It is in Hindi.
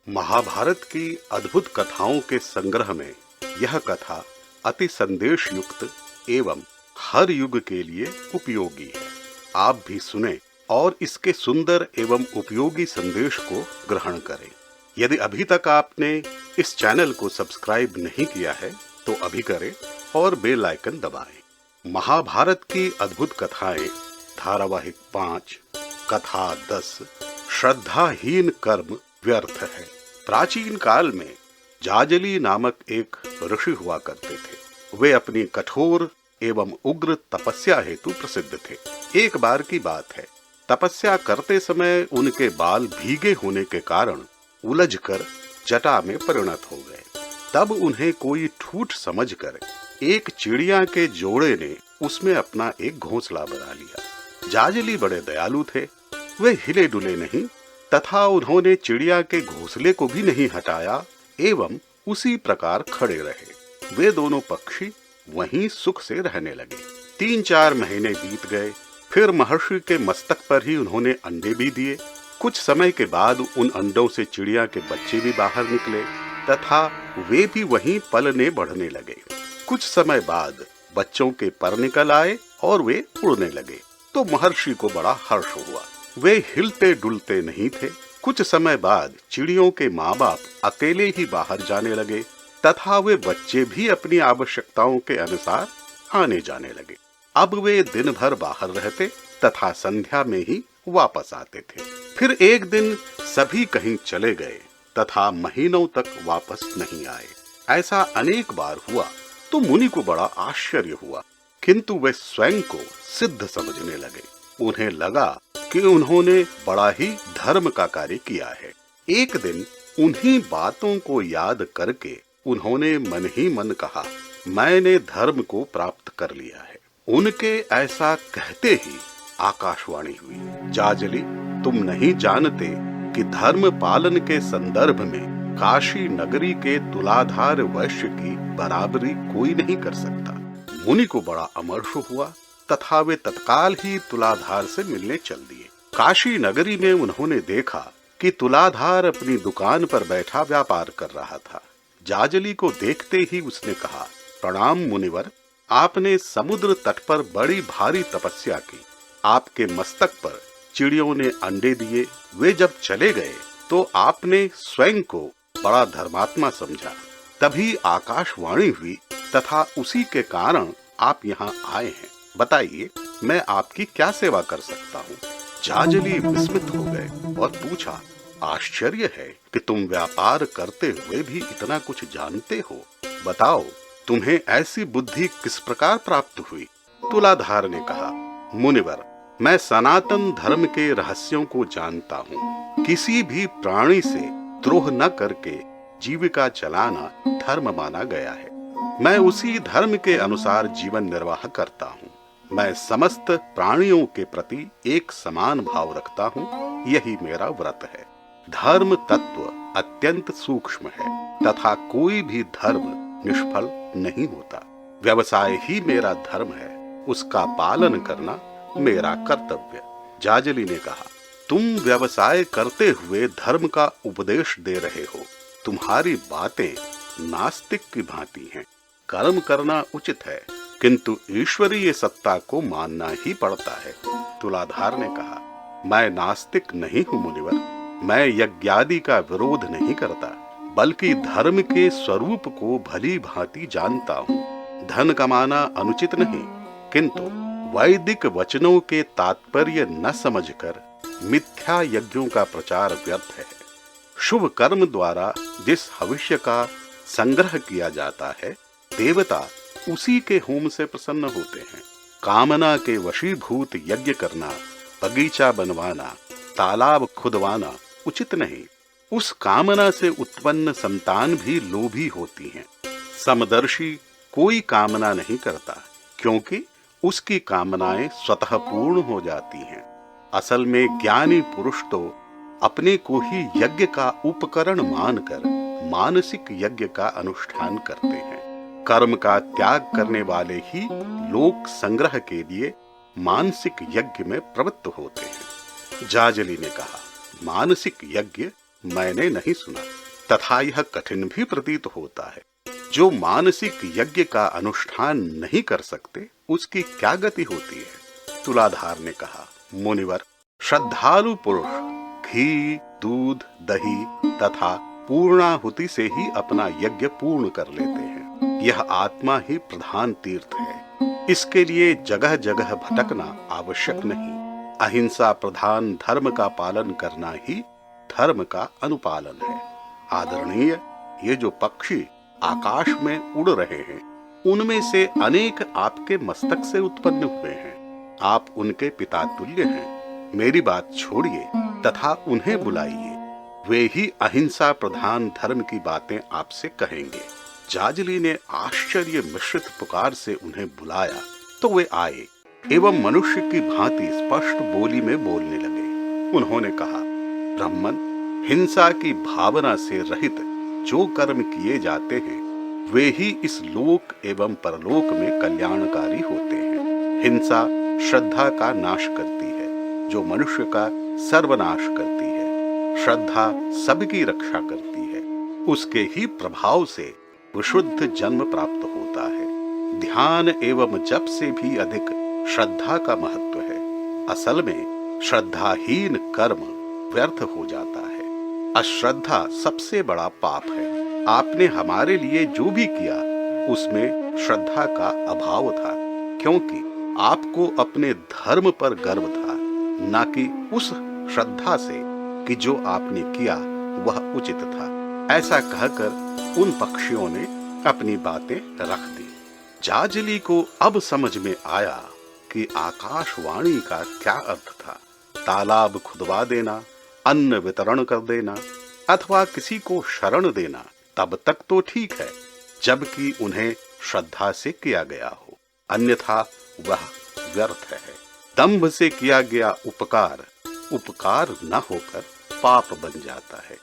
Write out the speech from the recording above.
महाभारत की अद्भुत कथाओं के संग्रह में यह कथा अति संदेश युक्त एवं हर युग के लिए उपयोगी है। आप भी सुने और इसके सुंदर एवं उपयोगी संदेश को ग्रहण करें। यदि अभी तक आपने इस चैनल को सब्सक्राइब नहीं किया है तो अभी करें और बेल आइकन दबाएं। महाभारत की अद्भुत कथाएं धारावाहिक 5 कथा 10 श्रद्धाहीन कर्म व्यर्थ है। प्राचीन काल में जाजली नामक एक ऋषि हुआ करते थे। वे अपनी कठोर एवं उग्र तपस्या हेतु प्रसिद्ध थे। एक बार की बात है, तपस्या करते समय उनके बाल भीगे होने के कारण उलझकर जटा में परिणत हो गए। तब उन्हें कोई ठूठ समझकर एक चिड़िया के जोड़े ने उसमें अपना एक घोंसला बना लिया। जाजली बड़े दयालु थे, वे हिले डुले नहीं तथा उन्होंने चिड़िया के घोंसले को भी नहीं हटाया एवं उसी प्रकार खड़े रहे। वे दोनों पक्षी वहीं सुख से रहने लगे। 3-4 महीने बीत गए। फिर महर्षि के मस्तक पर ही उन्होंने अंडे भी दिए। कुछ समय के बाद उन अंडों से चिड़िया के बच्चे भी बाहर निकले तथा वे भी वहीं पलने बढ़ने लगे। कुछ समय बाद बच्चों के पर निकल आए और वे उड़ने लगे तो महर्षि को बड़ा हर्ष हुआ। वे हिलते डुलते नहीं थे। कुछ समय बाद चिड़ियों के माँ बाप अकेले ही बाहर जाने लगे तथा वे बच्चे भी अपनी आवश्यकताओं के अनुसार आने जाने लगे। अब वे दिन भर बाहर रहते तथा संध्या में ही वापस आते थे। फिर एक दिन सभी कहीं चले गए तथा महीनों तक वापस नहीं आए। ऐसा अनेक बार हुआ तो मुनि को बड़ा आश्चर्य हुआ, किंतु वे स्वयं को सिद्ध समझने लगे। उन्हें लगा कि उन्होंने बड़ा ही धर्म का कार्य किया है। एक दिन उन्हीं बातों को याद करके उन्होंने मन ही मन कहा, मैंने धर्म को प्राप्त कर लिया है। उनके ऐसा कहते ही आकाशवाणी हुई, जाजली, तुम नहीं जानते कि धर्म पालन के संदर्भ में काशी नगरी के तुलाधार वैश्य की बराबरी कोई नहीं कर सकता। मुनि को बड़ा अमर्ष हुआ तथा वे तत्काल ही तुलाधार से मिलने चल दिए। काशी नगरी में उन्होंने देखा कि तुलाधार अपनी दुकान पर बैठा व्यापार कर रहा था। जाजली को देखते ही उसने कहा, प्रणाम मुनिवर, आपने समुद्र तट पर बड़ी भारी तपस्या की। आपके मस्तक पर चिड़ियों ने अंडे दिए। वे जब चले गए तो आपने स्वयं को बड़ा धर्मात्मा समझा। तभी आकाशवाणी हुई तथा उसी के कारण आप यहाँ आए हैं। बताइए, मैं आपकी क्या सेवा कर सकता हूँ? जाजली विस्मित हो गए और पूछा, आश्चर्य है कि तुम व्यापार करते हुए भी इतना कुछ जानते हो। बताओ, तुम्हें ऐसी बुद्धि किस प्रकार प्राप्त हुई? तुलाधार ने कहा, मुनिवर, मैं सनातन धर्म के रहस्यों को जानता हूँ। किसी भी प्राणी से द्रोह न करके जीविका चलाना धर्म माना गया है। मैं उसी धर्म के अनुसार जीवन निर्वाह करता हूँ। मैं समस्त प्राणियों के प्रति एक समान भाव रखता हूँ। यही मेरा व्रत है। धर्म तत्व अत्यंत सूक्ष्म है तथा कोई भी धर्म निष्फल नहीं होता। व्यवसाय ही मेरा धर्म है, उसका पालन करना मेरा कर्तव्य। जाजली ने कहा, तुम व्यवसाय करते हुए धर्म का उपदेश दे रहे हो। तुम्हारी बातें नास्तिक की भांति हैं। कर्म करना उचित है, किंतु ईश्वरीय सत्ता को मानना ही पड़ता है। तुलाधार ने कहा, मैं नास्तिक नहीं हूँ मुनिवर। मैं यज्ञादि का विरोध नहीं करता, बल्कि धर्म के स्वरूप को भली भांति जानता हूँ। धन कमाना अनुचित नहीं, किंतु वैदिक वचनों के तात्पर्य न समझकर मिथ्या यज्ञों का प्रचार व्यर्थ है। शुभ कर्म द्वारा जिस भविष्य का संग्रह किया जाता है, देवता उसी के होम से प्रसन्न होते हैं। कामना के वशीभूत यज्ञ करना, बगीचा बनवाना, तालाब खुदवाना उचित नहीं। उस कामना से उत्पन्न संतान भी लोभी होती हैं। समदर्शी कोई कामना नहीं करता, क्योंकि उसकी कामनाएं स्वतः पूर्ण हो जाती हैं। असल में ज्ञानी पुरुष तो अपने को ही यज्ञ का उपकरण मानकर मानसिक यज्ञ का अनुष्ठान करते हैं। कर्म का त्याग करने वाले ही लोक संग्रह के लिए मानसिक यज्ञ में प्रवृत्त होते हैं। जाजली ने कहा, मानसिक यज्ञ मैंने नहीं सुना। तथा यह कठिन भी प्रतीत होता है। जो मानसिक यज्ञ का अनुष्ठान नहीं कर सकते उसकी क्या गति होती है। तुलाधार ने कहा, मुनिवर, श्रद्धालु पुरुष घी, दूध, दही तथा पूर्णाहुति से ही अपना यज्ञ पूर्ण कर लेते हैं। यह आत्मा ही प्रधान तीर्थ है। इसके लिए जगह जगह भटकना आवश्यक नहीं। अहिंसा प्रधान धर्म का पालन करना ही धर्म का अनुपालन है। आदरणीय, ये जो पक्षी आकाश में उड़ रहे हैं उनमें से अनेक आपके मस्तक से उत्पन्न हुए हैं। आप उनके पिता तुल्य हैं। मेरी बात छोड़िए तथा उन्हें बुलाइए। वे ही अहिंसा प्रधान धर्म की बातें आपसे कहेंगे। जाजली ने आश्चर्य मिश्रित पुकार से उन्हें बुलाया तो वे आए एवं मनुष्य की भांति स्पष्ट बोली में बोलने लगे। उन्होंने कहा, ब्राह्मण, हिंसा की भावना से रहित जो कर्म किए जाते हैं वे ही इस लोक एवं परलोक में कल्याणकारी होते हैं। हिंसा श्रद्धा का नाश करती है जो मनुष्य का सर्वनाश करती है। श्रद्धा सबकी रक्षा करती है। उसके ही प्रभाव से विशुद्ध जन्म प्राप्त होता है। ध्यान एवं जप से भी अधिक श्रद्धा का महत्व है। असल में श्रद्धाहीन कर्म व्यर्थ हो जाता है। अश्रद्धा सबसे बड़ा पाप है। आपने हमारे लिए जो भी किया उसमें श्रद्धा का अभाव था, क्योंकि आपको अपने धर्म पर गर्व था, न कि उस श्रद्धा से कि जो आपने किया वह उचित था। ऐसा कहकर उन पक्षियों ने अपनी बातें रख दी। जाजली को अब समझ में आया कि आकाशवाणी का क्या अर्थ था। तालाब खुदवा देना, अन्न वितरण कर देना अथवा किसी को शरण देना तब तक तो ठीक है जबकि उन्हें श्रद्धा से किया गया हो, अन्यथा वह व्यर्थ है। दंभ से किया गया उपकार उपकार न होकर पाप बन जाता है।